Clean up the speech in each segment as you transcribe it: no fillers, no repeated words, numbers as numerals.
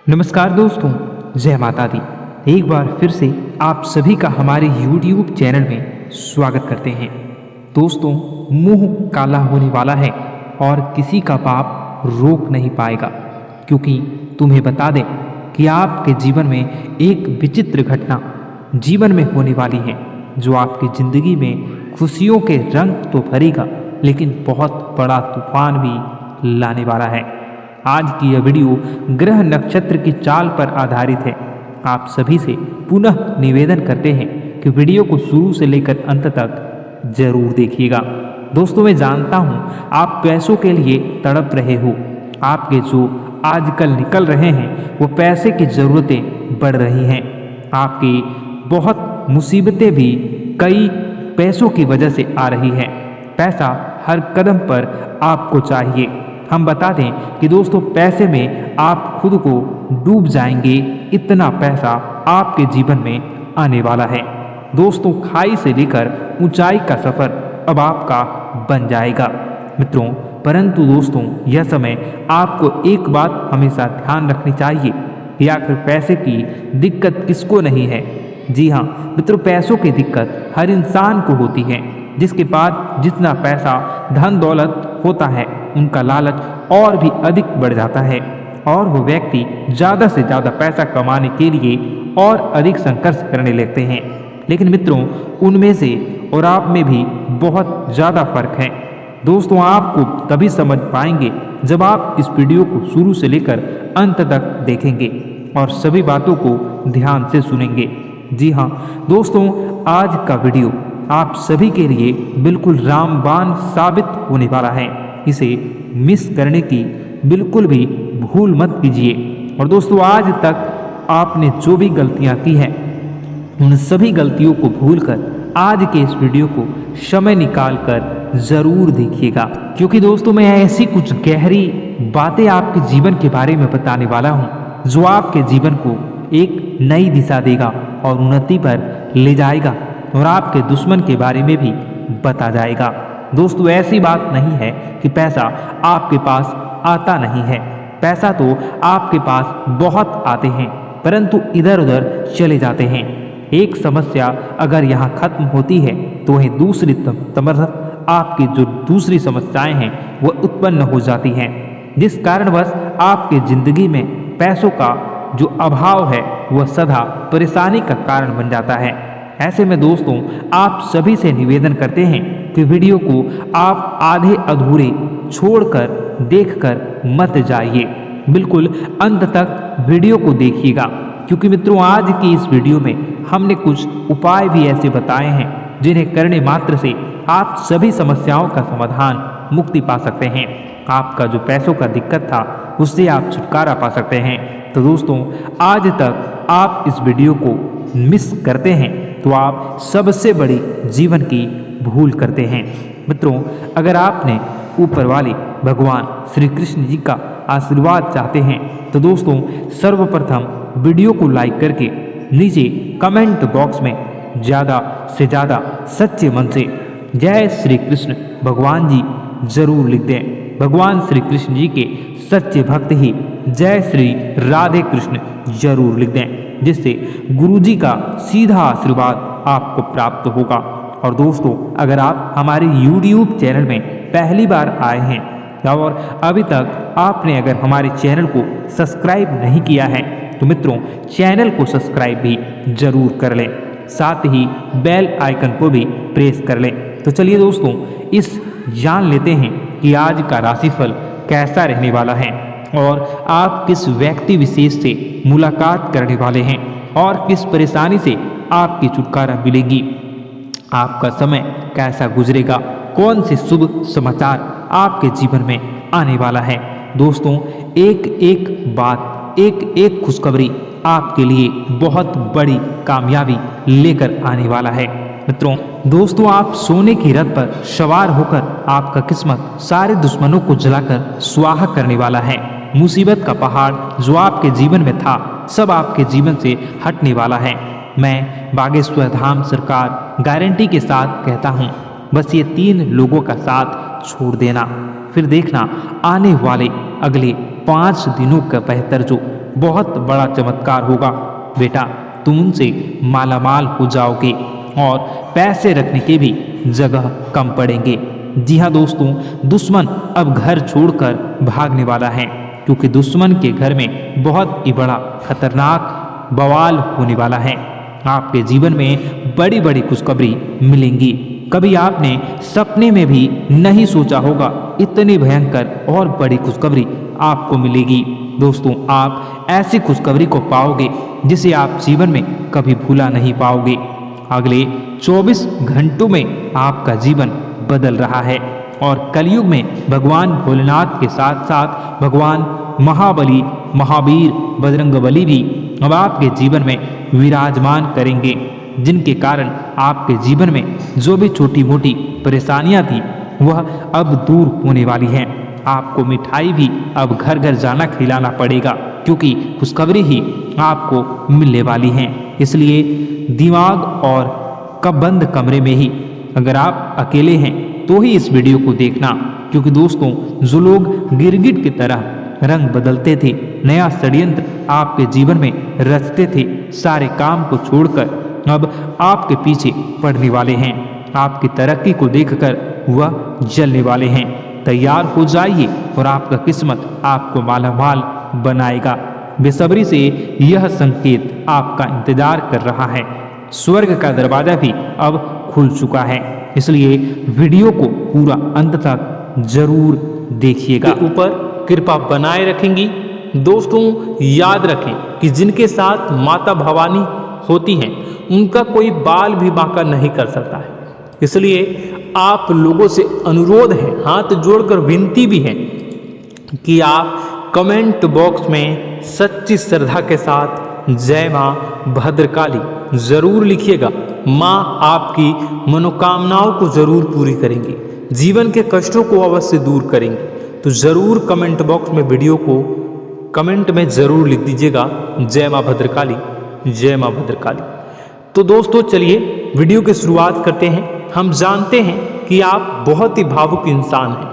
नमस्कार दोस्तों, जय माता दी। एक बार फिर से आप सभी का हमारे YouTube चैनल में स्वागत करते हैं। दोस्तों, मुंह काला होने वाला है और किसी का पाप रोक नहीं पाएगा, क्योंकि तुम्हें बता दें कि आपके जीवन में एक विचित्र घटना जीवन में होने वाली है, जो आपकी ज़िंदगी में खुशियों के रंग तो भरेगा, लेकिन बहुत बड़ा तूफान भी लाने वाला है। आज की यह वीडियो ग्रह नक्षत्र की चाल पर आधारित है। आप सभी से पुनः निवेदन करते हैं कि वीडियो को शुरू से लेकर अंत तक जरूर देखिएगा। दोस्तों, मैं जानता हूं आप पैसों के लिए तड़प रहे हो। आपके जो आजकल निकल रहे हैं वो पैसे की ज़रूरतें बढ़ रही हैं। आपकी बहुत मुसीबतें भी कई पैसों की वजह से आ रही हैं। पैसा हर कदम पर आपको चाहिए। हम बता दें कि दोस्तों, पैसे में आप खुद को डूब जाएंगे, इतना पैसा आपके जीवन में आने वाला है। दोस्तों, खाई से लेकर ऊंचाई का सफ़र अब आपका बन जाएगा मित्रों। परंतु दोस्तों, यह समय आपको एक बात हमेशा ध्यान रखनी चाहिए कि आखिर पैसे की दिक्कत किसको नहीं है। जी हाँ मित्रों, पैसों की दिक्कत हर इंसान को होती है। जिसके पास जितना पैसा धन दौलत होता है, उनका लालच और भी अधिक बढ़ जाता है और वो व्यक्ति ज़्यादा से ज़्यादा पैसा कमाने के लिए और अधिक संघर्ष करने लगते हैं। लेकिन मित्रों, उनमें से और आप में भी बहुत ज़्यादा फर्क है। दोस्तों, आपको तभी समझ पाएंगे जब आप इस वीडियो को शुरू से लेकर अंत तक देखेंगे और सभी बातों को ध्यान से सुनेंगे। जी हाँ दोस्तों, आज का वीडियो आप सभी के लिए बिल्कुल रामबाण साबित होने वाला है। इसे मिस करने की बिल्कुल भी भूल मत कीजिए। और दोस्तों, आज तक आपने जो भी गलतियां की हैं, उन सभी गलतियों को भूलकर आज के इस वीडियो को समय निकाल कर ज़रूर देखिएगा, क्योंकि दोस्तों मैं ऐसी कुछ गहरी बातें आपके जीवन के बारे में बताने वाला हूं जो आपके जीवन को एक नई दिशा देगा और उन्नति पर ले जाएगा और आपके दुश्मन के बारे में भी बता जाएगा। दोस्तों, ऐसी बात नहीं है कि पैसा आपके पास आता नहीं है। पैसा तो आपके पास बहुत आते हैं, परंतु इधर उधर चले जाते हैं। एक समस्या अगर यहाँ खत्म होती है तो वहीं दूसरी तरफ आपकी जो दूसरी समस्याएं हैं वो उत्पन्न हो जाती हैं, जिस कारणवश आपकी ज़िंदगी में पैसों का जो अभाव है वह सदा परेशानी का कारण बन जाता है। ऐसे में दोस्तों, आप सभी से निवेदन करते हैं कि वीडियो को आप आधे अधूरे छोड़कर देखकर मत जाइए। बिल्कुल अंत तक वीडियो को देखिएगा, क्योंकि मित्रों आज की इस वीडियो में हमने कुछ उपाय भी ऐसे बताए हैं जिन्हें करने मात्र से आप सभी समस्याओं का समाधान मुक्ति पा सकते हैं। आपका जो पैसों का दिक्कत था उससे आप छुटकारा पा सकते हैं। तो दोस्तों, आज तक आप इस वीडियो को मिस करते हैं तो आप सबसे बड़ी जीवन की भूल करते हैं। मित्रों, अगर आपने ऊपर वाले भगवान श्री कृष्ण जी का आशीर्वाद चाहते हैं तो दोस्तों, सर्वप्रथम वीडियो को लाइक करके नीचे कमेंट बॉक्स में ज़्यादा से ज़्यादा सच्चे मन से जय श्री कृष्ण भगवान जी जरूर लिख दें। भगवान श्री कृष्ण जी के सच्चे भक्त ही जय श्री राधे कृष्ण जरूर लिख दें, जिससे गुरु जी का सीधा आशीर्वाद आपको प्राप्त होगा। और दोस्तों, अगर आप हमारे YouTube चैनल में पहली बार आए हैं और अभी तक आपने अगर हमारे चैनल को सब्सक्राइब नहीं किया है तो मित्रों, चैनल को सब्सक्राइब भी जरूर कर लें, साथ ही बेल आइकन को भी प्रेस कर लें। तो चलिए दोस्तों, इस जान लेते हैं कि आज का राशिफल कैसा रहने वाला है और आप किस व्यक्ति विशेष से मुलाकात करने वाले हैं और किस परेशानी से आपकी छुटकारा मिलेगी। आपका समय कैसा गुजरेगा, कौन से शुभ समाचार आपके जीवन में आने वाला है। दोस्तों, एक एक बात, एक एक खुशखबरी आपके लिए बहुत बड़ी कामयाबी लेकर आने वाला है। मित्रों, दोस्तों, आप सोने की रथ पर सवार होकर आपका किस्मत सारे दुश्मनों को जलाकर स्वाहा करने वाला है। मुसीबत का पहाड़ जो आपके जीवन में था सब आपके जीवन से हटने वाला है। मैं बागेश्वर धाम सरकार गारंटी के साथ कहता हूँ, बस ये 3 लोगों का साथ छोड़ देना, फिर देखना आने वाले अगले 5 दिनों का बेहतर जो बहुत बड़ा चमत्कार होगा। बेटा, तुम उनसे मालामाल हो जाओगे और पैसे रखने के भी जगह कम पड़ेंगे। जी हाँ दोस्तों, दुश्मन अब घर छोड़कर भागने वाला है, क्योंकि दुश्मन के घर में बहुत ही बड़ा खतरनाक बवाल होने वाला है। आपके जीवन में बड़ी बड़ी खुशखबरी मिलेंगी। कभी आपने सपने में भी नहीं सोचा होगा इतनी भयंकर और बड़ी खुशखबरी आपको मिलेगी। दोस्तों, आप ऐसी खुशखबरी को पाओगे जिसे आप जीवन में कभी भूला नहीं पाओगे। अगले 24 घंटों में आपका जीवन बदल रहा है और कलयुग में भगवान भोलेनाथ के साथ साथ भगवान महाबली, महावीर, बजरंगबली भी अब आपके जीवन में विराजमान करेंगे, जिनके कारण आपके जीवन में जो भी छोटी मोटी परेशानियां थी वह अब दूर होने वाली हैं। आपको मिठाई भी अब घर घर जाना खिलाना पड़ेगा, क्योंकि खुशखबरी ही आपको मिलने वाली है। इसलिए दिमाग और बंद कमरे में ही, अगर आप अकेले हैं तो ही इस वीडियो को देखना, क्योंकि दोस्तों जो लोग गिरगिट की तरह रंग बदलते थे, नया षड्यंत्र आपके जीवन में रचते थे, सारे काम को छोड़कर अब आपके पीछे पड़ने वाले हैं। आपकी तरक्की को देखकर वह जलने वाले हैं। तैयार हो जाइए और आपका किस्मत आपको मालामाल बनाएगा। बेसब्री से यह संकेत आपका इंतजार कर रहा है। स्वर्ग का दरवाजा भी अब खुल चुका है, इसलिए वीडियो को पूरा अंत तक जरूर देखिएगा। ऊपर कृपा बनाए रखेंगी। दोस्तों, याद रखें कि जिनके साथ माता भवानी होती हैं उनका कोई बाल भी बांका नहीं कर सकता है। इसलिए आप लोगों से अनुरोध है, हाथ जोड़कर विनती भी है कि आप कमेंट बॉक्स में सच्ची श्रद्धा के साथ जय मां भद्रकाली जरूर लिखिएगा। मां आपकी मनोकामनाओं को जरूर पूरी करेंगी, जीवन के कष्टों को अवश्य दूर करेंगी। तो जरूर कमेंट बॉक्स में वीडियो को कमेंट में जरूर लिख दीजिएगा, जय मां भद्रकाली, जय मां भद्रकाली। तो दोस्तों, चलिए वीडियो की शुरुआत करते हैं। हम जानते हैं कि आप बहुत ही भावुक इंसान हैं।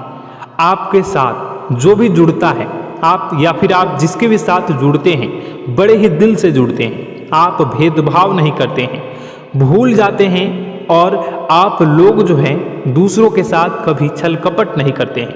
आपके साथ जो भी जुड़ता है, आप या फिर आप जिसके भी साथ जुड़ते हैं, बड़े ही दिल से जुड़ते हैं। आप भेदभाव नहीं करते हैं, भूल जाते हैं, और आप लोग जो हैं दूसरों के साथ कभी छल कपट नहीं करते हैं।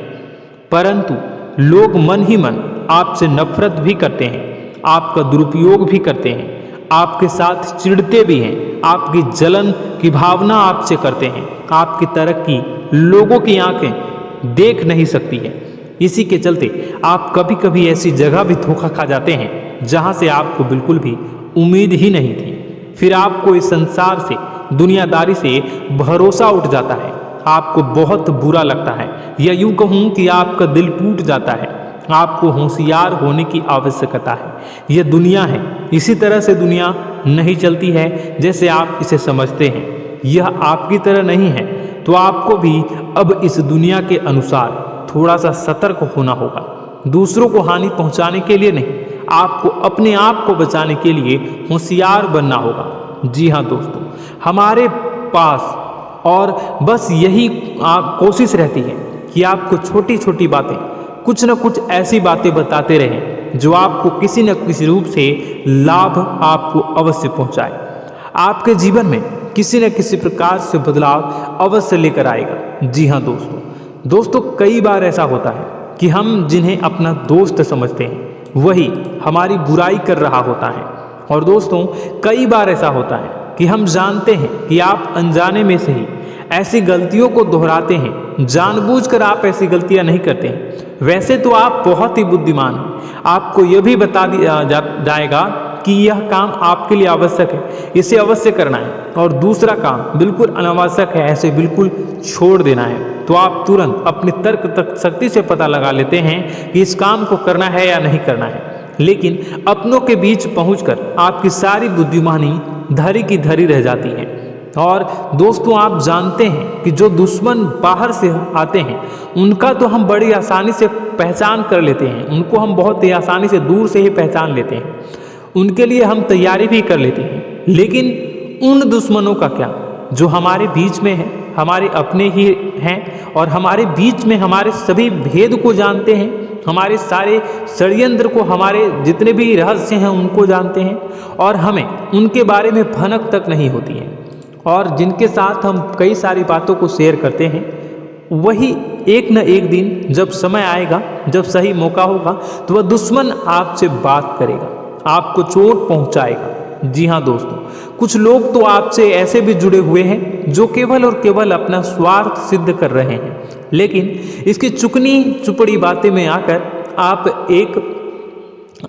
परंतु लोग मन ही मन आपसे नफरत भी करते हैं, आपका दुरुपयोग भी करते हैं, आपके साथ चिढ़ते भी हैं, आपकी जलन की भावना आपसे करते हैं। आपकी तरक्की लोगों की आंखें देख नहीं सकती है। इसी के चलते आप कभी कभी ऐसी जगह भी धोखा खा जाते हैं जहां से आपको बिल्कुल भी उम्मीद ही नहीं थी। फिर आपको इस संसार से, दुनियादारी से भरोसा उठ जाता है, आपको बहुत बुरा लगता है, या यूं कहूं कि आपका दिल टूट जाता है। आपको होशियार होने की आवश्यकता है। यह दुनिया है, इसी तरह से दुनिया नहीं चलती है जैसे आप इसे समझते हैं। यह आपकी तरह नहीं है, तो आपको भी अब इस दुनिया के अनुसार थोड़ा सा सतर्क होना होगा। दूसरों को हानि पहुंचाने के लिए नहीं, आपको अपने आप को बचाने के लिए होशियार बनना होगा। जी हाँ दोस्तों, हमारे पास और बस यही कोशिश रहती है कि आपको छोटी छोटी बातें, कुछ न कुछ ऐसी बातें बताते रहें जो आपको किसी न किसी रूप से लाभ आपको अवश्य पहुंचाए, आपके जीवन में किसी न किसी प्रकार से बदलाव अवश्य लेकर आएगा। जी हाँ दोस्तों, कई बार ऐसा होता है कि हम जिन्हें अपना दोस्त समझते हैं वही हमारी बुराई कर रहा होता है। और दोस्तों, कई बार ऐसा होता है कि हम जानते हैं कि आप अनजाने में से ही ऐसी गलतियों को दोहराते हैं, जानबूझकर आप ऐसी गलतियां नहीं करते हैं। वैसे तो आप बहुत ही बुद्धिमान हैं, आपको यह भी बता दिया जाएगा कि यह काम आपके लिए आवश्यक है, इसे अवश्य करना है, और दूसरा काम बिल्कुल अनावश्यक है, ऐसे बिल्कुल छोड़ देना है। तो आप तुरंत अपनी तर्क शक्ति से पता लगा लेते हैं कि इस काम को करना है या नहीं करना है। लेकिन अपनों के बीच पहुंचकर आपकी सारी बुद्धिमानी धरी की धरी रह जाती है। और दोस्तों, आप जानते हैं कि जो दुश्मन बाहर से आते हैं उनका तो हम बड़ी आसानी से पहचान कर लेते हैं, उनको हम बहुत ही आसानी से दूर से ही पहचान लेते हैं, उनके लिए हम तैयारी भी कर लेते हैं। लेकिन उन दुश्मनों का क्या जो हमारे बीच में है, हमारे अपने ही हैं और हमारे बीच में हमारे सभी भेद को जानते हैं, हमारे सारे षड्यंत्र को, हमारे जितने भी रहस्य हैं उनको जानते हैं और हमें उनके बारे में भनक तक नहीं होती है। और जिनके साथ हम कई सारी बातों को शेयर करते हैं, वही एक न एक दिन जब समय आएगा, जब सही मौका होगा, तो वह दुश्मन आपसे बात करेगा, आपको चोट पहुंचाएगा। जी हाँ दोस्तों, कुछ लोग तो आपसे ऐसे भी जुड़े हुए हैं जो केवल और केवल अपना स्वार्थ सिद्ध कर रहे हैं, लेकिन इसकी चुकनी चुपड़ी बातें में आकर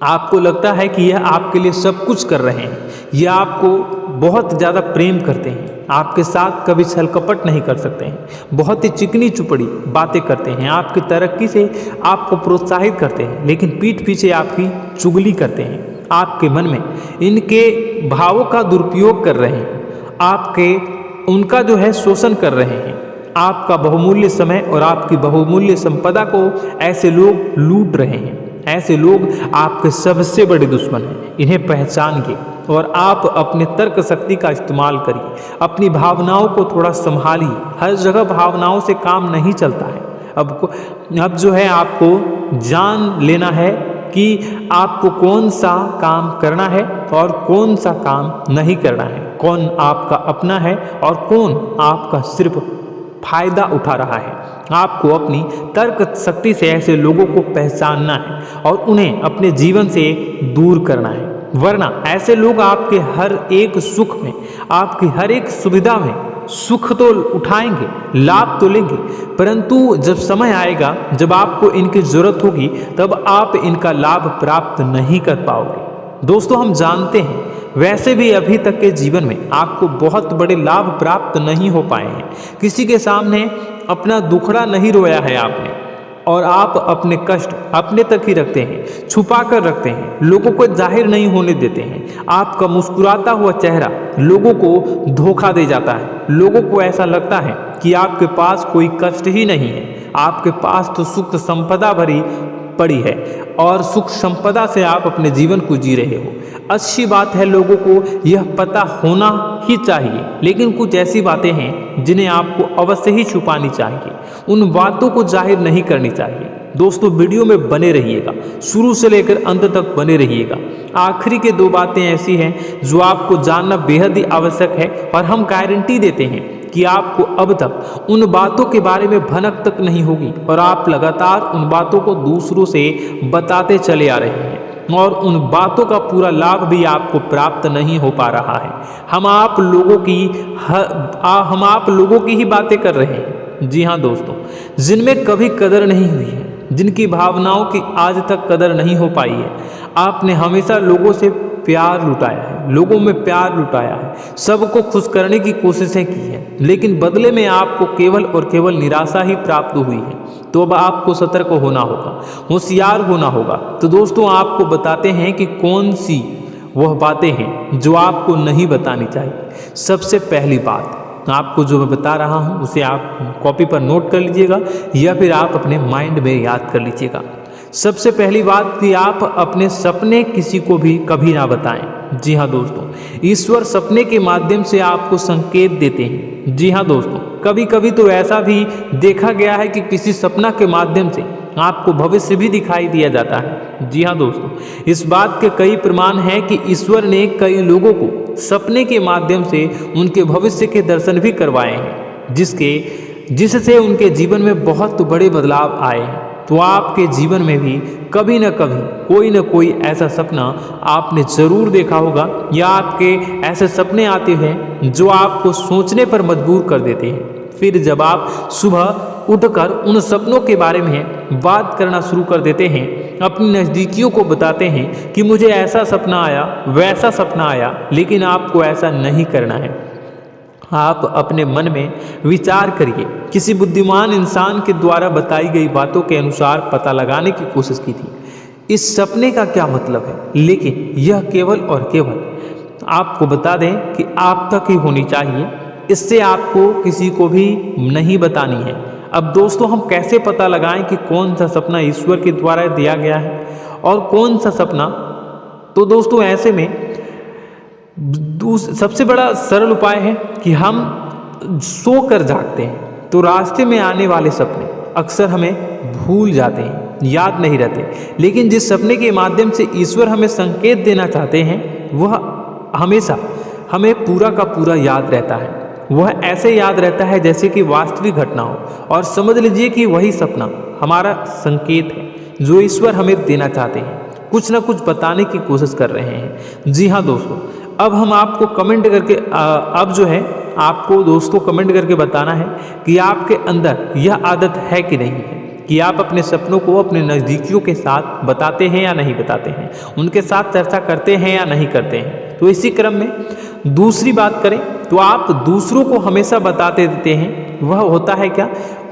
आपको लगता है कि यह आपके लिए सब कुछ कर रहे हैं, यह आपको बहुत ज़्यादा प्रेम करते हैं, आपके साथ कभी छल कपट नहीं कर सकते हैं, बहुत ही चिकनी चुपड़ी बातें करते हैं, आपकी तरक्की से आपको प्रोत्साहित करते हैं, लेकिन पीठ पीछे आपकी चुगली करते हैं, आपके मन में इनके भावों का दुरुपयोग कर रहे हैं, उनका जो है शोषण कर रहे हैं। आपका बहुमूल्य समय और आपकी बहुमूल्य संपदा को ऐसे लोग लूट रहे हैं। ऐसे लोग आपके सबसे बड़े दुश्मन हैं। इन्हें पहचानिए और आप अपने तर्क शक्ति का इस्तेमाल करिए, अपनी भावनाओं को थोड़ा संभालिए। हर जगह भावनाओं से काम नहीं चलता है। अब जो है आपको जान लेना है कि आपको कौन सा काम करना है और कौन सा काम नहीं करना है, कौन आपका अपना है और कौन आपका सिर्फ फायदा उठा रहा है। आपको अपनी तर्क शक्ति से ऐसे लोगों को पहचानना है और उन्हें अपने जीवन से दूर करना है, वरना ऐसे लोग आपके हर एक सुख में, आपकी हर एक सुविधा में सुख तो उठाएंगे, लाभ तो लेंगे, परंतु जब समय आएगा, जब आपको इनकी जरूरत होगी, तब आप इनका लाभ प्राप्त नहीं कर पाओगे। दोस्तों, हम जानते हैं वैसे भी अभी तक के जीवन में आपको बहुत बड़े लाभ प्राप्त नहीं हो पाए हैं। किसी के सामने अपना दुखड़ा नहीं रोया है आपने, और आप अपने कष्ट अपने तक ही रखते हैं, छुपा कर रखते हैं, लोगों को जाहिर नहीं होने देते हैं। आपका मुस्कुराता हुआ चेहरा लोगों को धोखा दे जाता है। लोगों को ऐसा लगता है कि आपके पास कोई कष्ट ही नहीं है, आपके पास तो सुख संपदा भरी पड़ी है और सुख संपदा से आप अपने जीवन को जी रहे हो। अच्छी बात है, लोगों को यह पता होना ही चाहिए, लेकिन कुछ ऐसी बातें हैं जिन्हें आपको अवश्य ही छुपानी चाहिए, उन बातों को जाहिर नहीं करनी चाहिए। दोस्तों, वीडियो में बने रहिएगा, शुरू से लेकर अंत तक बने रहिएगा। आखिरी के 2 बातें ऐसी हैं जो आपको जानना बेहद ही आवश्यक है और हम गारंटी देते हैं कि आपको अब तक उन बातों के बारे में भनक तक नहीं होगी और आप लगातार उन बातों को दूसरों से बताते चले आ रहे हैं और उन बातों का पूरा लाभ भी आपको प्राप्त नहीं हो पा रहा है। हम आप लोगों की ही बातें कर रहे हैं। जी हाँ दोस्तों, जिनमें कभी कदर नहीं हुई है, जिनकी भावनाओं की आज तक कदर नहीं हो पाई है। आपने हमेशा लोगों से प्यार लुटाया है, लोगों में प्यार लुटाया है, सबको खुश करने की कोशिशें की है, लेकिन बदले में आपको केवल और केवल निराशा ही प्राप्त हुई है। तो अब आपको सतर्क होना होगा, होशियार होना होगा। तो दोस्तों, आपको बताते हैं कि कौन सी वह बातें हैं जो आपको नहीं बतानी चाहिए। सबसे पहली बात आपको जो मैं बता रहा हूँ उसे आप कॉपी पर नोट कर लीजिएगा या फिर आप अपने माइंड में याद कर लीजिएगा। सबसे पहली बात कि आप अपने सपने किसी को भी कभी ना बताएं। जी हाँ दोस्तों, ईश्वर सपने के माध्यम से आपको संकेत देते हैं। जी हाँ दोस्तों, कभी कभी तो ऐसा भी देखा गया है कि किसी सपना के माध्यम से आपको भविष्य भी दिखाई दिया जाता है। जी हाँ दोस्तों, इस बात के कई प्रमाण हैं कि ईश्वर ने कई लोगों को सपने के माध्यम से उनके भविष्य के दर्शन भी करवाए हैं, जिससे उनके जीवन में बहुत बड़े बदलाव आए हैं। तो आपके जीवन में भी कभी न कभी कोई न कोई ऐसा सपना आपने जरूर देखा होगा या आपके ऐसे सपने आते हैं जो आपको सोचने पर मजबूर कर देते हैं। फिर जब आप सुबह उठकर उन सपनों के बारे में बात करना शुरू कर देते हैं, अपनी नज़दीकियों को बताते हैं कि मुझे ऐसा सपना आया, वैसा सपना आया, लेकिन आपको ऐसा नहीं करना है। आप अपने मन में विचार करिए। किसी बुद्धिमान इंसान के द्वारा बताई गई बातों के अनुसार पता लगाने की कोशिश की थी इस सपने का क्या मतलब है, लेकिन यह केवल और केवल आपको बता दें कि आप तक ही होनी चाहिए। इससे आपको किसी को भी नहीं बतानी है। अब दोस्तों, हम कैसे पता लगाएं कि कौन सा सपना ईश्वर के द्वारा दिया गया है और कौन सा सपना? तो दोस्तों, ऐसे में सबसे बड़ा सरल उपाय है कि हम सोकर जागते हैं तो रास्ते में आने वाले सपने अक्सर हमें भूल जाते हैं। याद नहीं रहते। लेकिन जिस सपने के माध्यम से ईश्वर हमें संकेत देना चाहते हैं वह हमेशा हमें पूरा का पूरा याद रहता है। वह ऐसे याद रहता है जैसे कि वास्तविक घटना हो, और समझ लीजिए कि वही सपना हमारा संकेत है जो ईश्वर हमें देना चाहते हैं, कुछ ना कुछ बताने की कोशिश कर रहे हैं। जी हाँ दोस्तों, अब हम आपको कमेंट करके अब जो है आपको दोस्तों कमेंट करके बताना है कि आपके अंदर यह आदत है कि नहीं है कि आप अपने सपनों को अपने नज़दीकियों के साथ बताते हैं या नहीं बताते हैं, उनके साथ चर्चा करते हैं या नहीं करते हैं। तो इसी क्रम में दूसरी बात करें तो आप दूसरों को हमेशा बताते देते हैं, वह होता है क्या?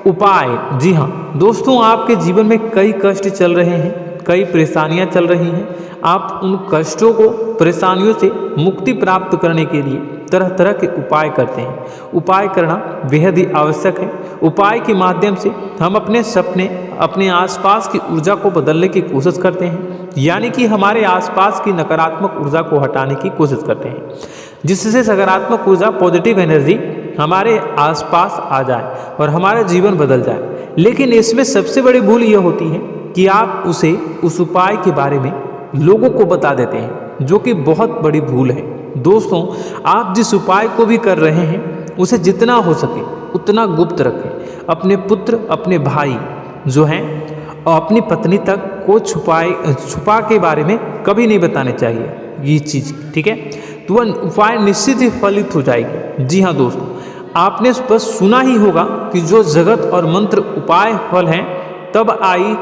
उपाय। जी हाँ दोस्तों, आपके जीवन में कई कष्ट चल रहे हैं, कई परेशानियां चल रही हैं। आप उन कष्टों को, परेशानियों से मुक्ति प्राप्त करने के लिए तरह तरह के उपाय करते हैं। उपाय करना बेहद ही आवश्यक है। उपाय के माध्यम से हम अपने सपने, अपने आसपास की ऊर्जा को बदलने की कोशिश करते हैं, यानी कि हमारे आसपास की नकारात्मक ऊर्जा को हटाने की कोशिश करते हैं, जिससे सकारात्मक ऊर्जा, पॉजिटिव एनर्जी हमारे आसपास आ जाए और हमारा जीवन बदल जाए। लेकिन इसमें सबसे बड़ी भूल यह होती है कि आप उस उपाय के बारे में लोगों को बता देते हैं, जो कि बहुत बड़ी भूल है। दोस्तों, आप जिस उपाय को भी कर रहे हैं उसे जितना हो सके उतना गुप्त रखें। अपने पुत्र, अपने भाई जो हैं और अपनी पत्नी तक को छुपा के बारे में कभी नहीं बताने चाहिए ये चीज़, ठीक है? तो वह उपाय निश्चित ही फलित हो जाएगी। जी हाँ दोस्तों, आपने बस सुना ही होगा कि जो जगत और मंत्र उपाय फल हैं तब आई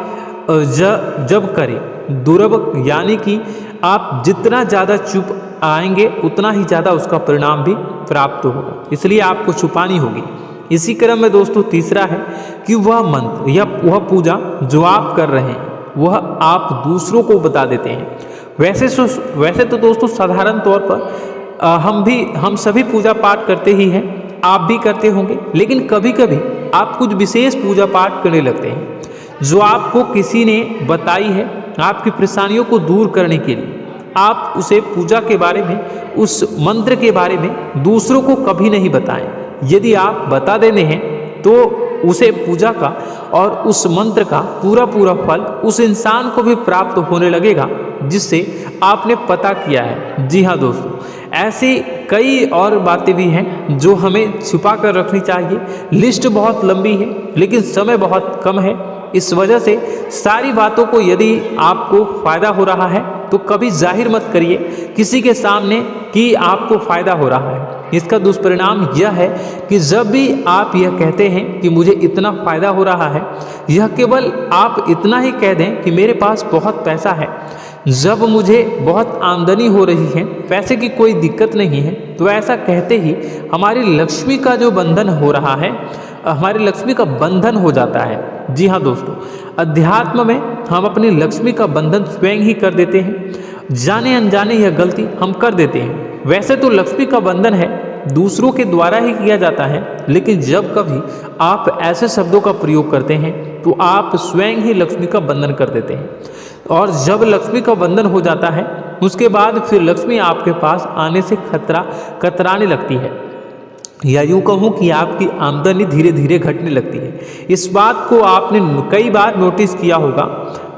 जब करे दुर्लभ, यानी कि आप जितना ज़्यादा चुप आएंगे उतना ही ज़्यादा उसका परिणाम भी प्राप्त होगा, इसलिए आपको छुपानी होगी। इसी क्रम में दोस्तों तीसरा है कि वह मंत्र या वह पूजा जो आप कर रहे हैं वह आप दूसरों को बता देते हैं। वैसे तो दोस्तों साधारण तौर पर हम सभी पूजा पाठ करते ही हैं, आप भी करते होंगे, लेकिन कभी कभी आप कुछ विशेष पूजा पाठ करने लगते हैं जो आपको किसी ने बताई है आपकी परेशानियों को दूर करने के लिए। आप उसे पूजा के बारे में, उस मंत्र के बारे में दूसरों को कभी नहीं बताएं। यदि आप बता देते हैं तो उसे पूजा का और उस मंत्र का पूरा फल उस इंसान को भी प्राप्त होने लगेगा जिससे आपने पता किया है। जी हाँ दोस्तों, ऐसी कई और बातें भी हैं जो हमें छुपा कर रखनी चाहिए। लिस्ट बहुत लंबी है लेकिन समय बहुत कम है, इस वजह से सारी बातों को यदि आपको फ़ायदा हो रहा है तो कभी जाहिर मत करिए किसी के सामने कि आपको फ़ायदा हो रहा है। इसका दुष्परिणाम यह है कि जब भी आप यह कहते हैं कि मुझे इतना फ़ायदा हो रहा है, यह केवल आप इतना ही कह दें कि मेरे पास बहुत पैसा है, जब मुझे बहुत आमदनी हो रही है, पैसे की कोई दिक्कत नहीं है, तो ऐसा कहते ही हमारी लक्ष्मी का जो बंधन हो रहा है, हमारी लक्ष्मी का बंधन हो जाता है। जी हाँ दोस्तों, अध्यात्म में हम अपनी लक्ष्मी का बंधन स्वयं ही कर देते हैं। जाने अनजाने यह गलती हम कर देते हैं। वैसे तो लक्ष्मी का बंधन है दूसरों के द्वारा ही किया जाता है, लेकिन जब कभी आप ऐसे शब्दों का प्रयोग करते हैं तो आप स्वयं ही लक्ष्मी का बंधन कर देते हैं, और जब लक्ष्मी का बंधन हो जाता है उसके बाद फिर लक्ष्मी आपके पास आने से कतराने लगती है, या यूँ कहूँ कि आपकी आमदनी धीरे धीरे घटने लगती है। इस बात को आपने कई बार नोटिस किया होगा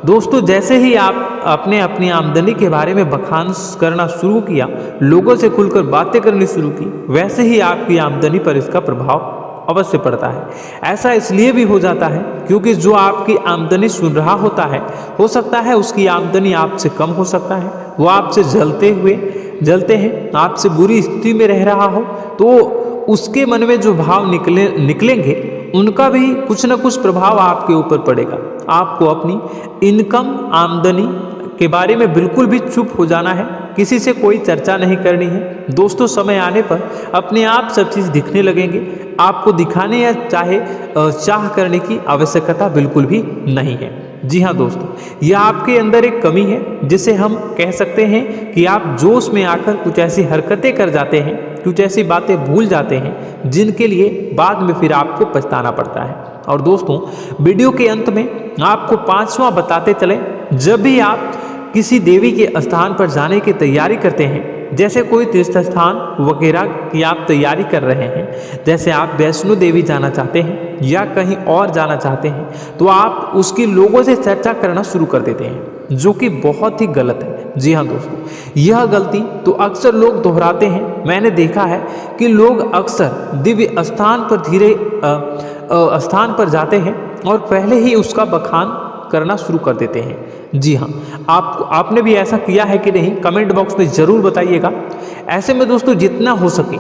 दोस्तों। जैसे ही आप अपनी आमदनी के बारे में बखान करना शुरू किया, लोगों से खुलकर बातें करनी शुरू की, वैसे ही आपकी आमदनी पर इसका प्रभाव अवश्य पड़ता है। ऐसा इसलिए भी हो जाता है क्योंकि जो आपकी आमदनी सुन रहा होता है, हो सकता है उसकी आमदनी आपसे कम हो सकता है, वो आपसे जलते हैं, आपसे बुरी स्थिति में रह रहा हो, तो उसके मन में जो भाव निकलेंगे उनका भी कुछ न कुछ प्रभाव आपके ऊपर पड़ेगा। आपको अपनी इनकम, आमदनी के बारे में बिल्कुल भी चुप हो जाना है, किसी से कोई चर्चा नहीं करनी है। दोस्तों, समय आने पर अपने आप सब चीज़ दिखने लगेंगे, आपको दिखाने या चाह करने की आवश्यकता बिल्कुल भी नहीं है। जी हाँ दोस्तों, यह आपके अंदर एक कमी है जिसे हम कह सकते हैं कि आप जोश में आकर कुछ ऐसी हरकतें कर जाते हैं, कुछ ऐसी बातें भूल जाते हैं जिनके लिए बाद में फिर आपको पछताना पड़ता है। और दोस्तों, वीडियो के अंत में आपको 5वां बताते चलें, जब भी आप किसी देवी के स्थान पर जाने की तैयारी करते हैं, जैसे कोई तीर्थ स्थान वगैरह की आप तैयारी कर रहे हैं, जैसे आप वैष्णो देवी जाना चाहते हैं, या कहीं और जाना चाहते हैं तो आप उसकी लोगों से चर्चा करना शुरू कर देते हैं, जो कि बहुत ही गलत है। जी हाँ दोस्तों, यह गलती तो अक्सर लोग दोहराते हैं। मैंने देखा है कि लोग अक्सर दिव्य स्थान पर स्थान पर जाते हैं और पहले ही उसका बखान करना शुरू कर देते हैं। जी हाँ, आपने भी ऐसा किया है कि नहीं, कमेंट बॉक्स में ज़रूर बताइएगा। ऐसे में दोस्तों जितना हो सके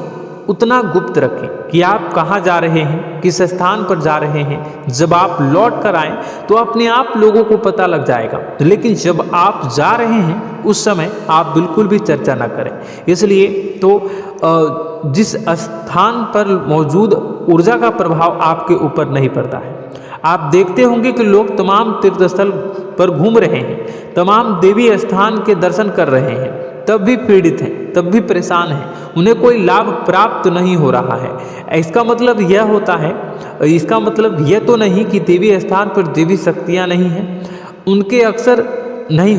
उतना गुप्त रखें कि आप कहाँ जा रहे हैं, किस स्थान पर जा रहे हैं। जब आप लौट कर आएँ तो अपने आप लोगों को पता लग जाएगा, लेकिन जब आप जा रहे हैं उस समय आप बिल्कुल भी चर्चा ना करें। इसलिए तो जिस स्थान पर मौजूद ऊर्जा का प्रभाव आपके ऊपर नहीं पड़ता है। आप देखते होंगे कि लोग तमाम तीर्थस्थल पर घूम रहे हैं, तमाम देवी स्थान के दर्शन कर रहे हैं, तब भी पीड़ित हैं, तब भी परेशान हैं, उन्हें कोई लाभ प्राप्त नहीं हो रहा है। इसका मतलब यह होता है, इसका मतलब यह तो नहीं कि देवी स्थान पर देवी शक्तियाँ नहीं हैं, उनके अक्सर नहीं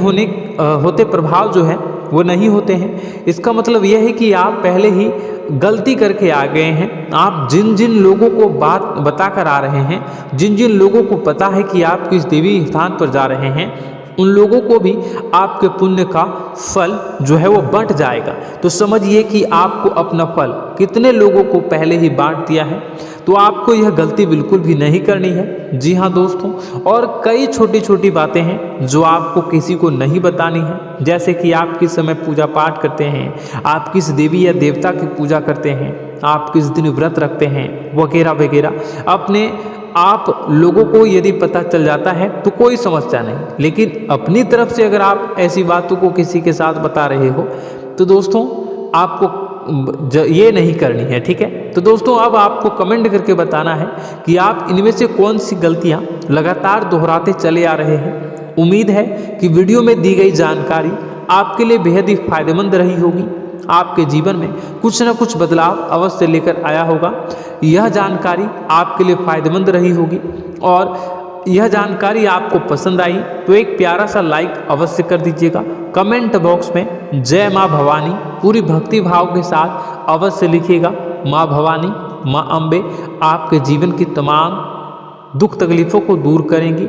होते प्रभाव जो है वो नहीं होते हैं। इसका मतलब यह है कि आप पहले ही गलती करके आ गए हैं। आप जिन जिन लोगों को बात बता कर आ रहे हैं, जिन जिन लोगों को पता है कि आप किस देवी स्थान पर जा रहे हैं, उन लोगों को भी आपके पुण्य का फल जो है वो बंट जाएगा। तो समझिए कि आपको अपना फल कितने लोगों को पहले ही बांट दिया है। तो आपको यह गलती बिल्कुल भी नहीं करनी है। जी हाँ दोस्तों, और कई छोटी छोटी बातें हैं जो आपको किसी को नहीं बतानी है, जैसे कि आप किस समय पूजा पाठ करते हैं, आप किस देवी या देवता की पूजा करते हैं, आप किस दिन व्रत रखते हैं, वगैरह वगैरह। अपने आप लोगों को यदि पता चल जाता है तो कोई समस्या नहीं, लेकिन अपनी तरफ से अगर आप ऐसी बातों को किसी के साथ बता रहे हो तो दोस्तों आपको ये नहीं करनी है, ठीक है। तो दोस्तों अब आपको कमेंट करके बताना है कि आप इनमें से कौन सी गलतियां लगातार दोहराते चले आ रहे हैं। उम्मीद है कि वीडियो में दी गई जानकारी आपके लिए बेहद ही फायदेमंद रही होगी, आपके जीवन में कुछ न कुछ बदलाव अवश्य लेकर आया होगा। यह जानकारी आपके लिए फायदेमंद रही होगी और यह जानकारी आपको पसंद आई तो एक प्यारा सा लाइक अवश्य कर दीजिएगा। कमेंट बॉक्स में जय माँ भवानी पूरी भक्ति भाव के साथ अवश्य लिखिएगा। माँ भवानी, माँ अम्बे आपके जीवन की तमाम दुख तकलीफ़ों को दूर करेंगी,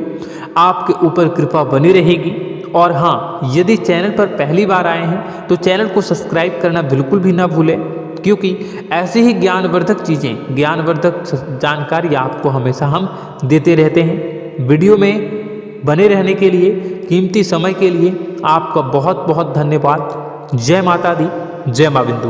आपके ऊपर कृपा बनी रहेगी। और हाँ, यदि चैनल पर पहली बार आए हैं तो चैनल को सब्सक्राइब करना बिल्कुल भी ना भूलें, क्योंकि ऐसी ही ज्ञानवर्धक चीज़ें, ज्ञानवर्धक जानकारी आपको हमेशा हम देते रहते हैं। वीडियो में बने रहने के लिए, कीमती समय के लिए आपका बहुत बहुत धन्यवाद। जय माता दी, जय माँ बिंदु।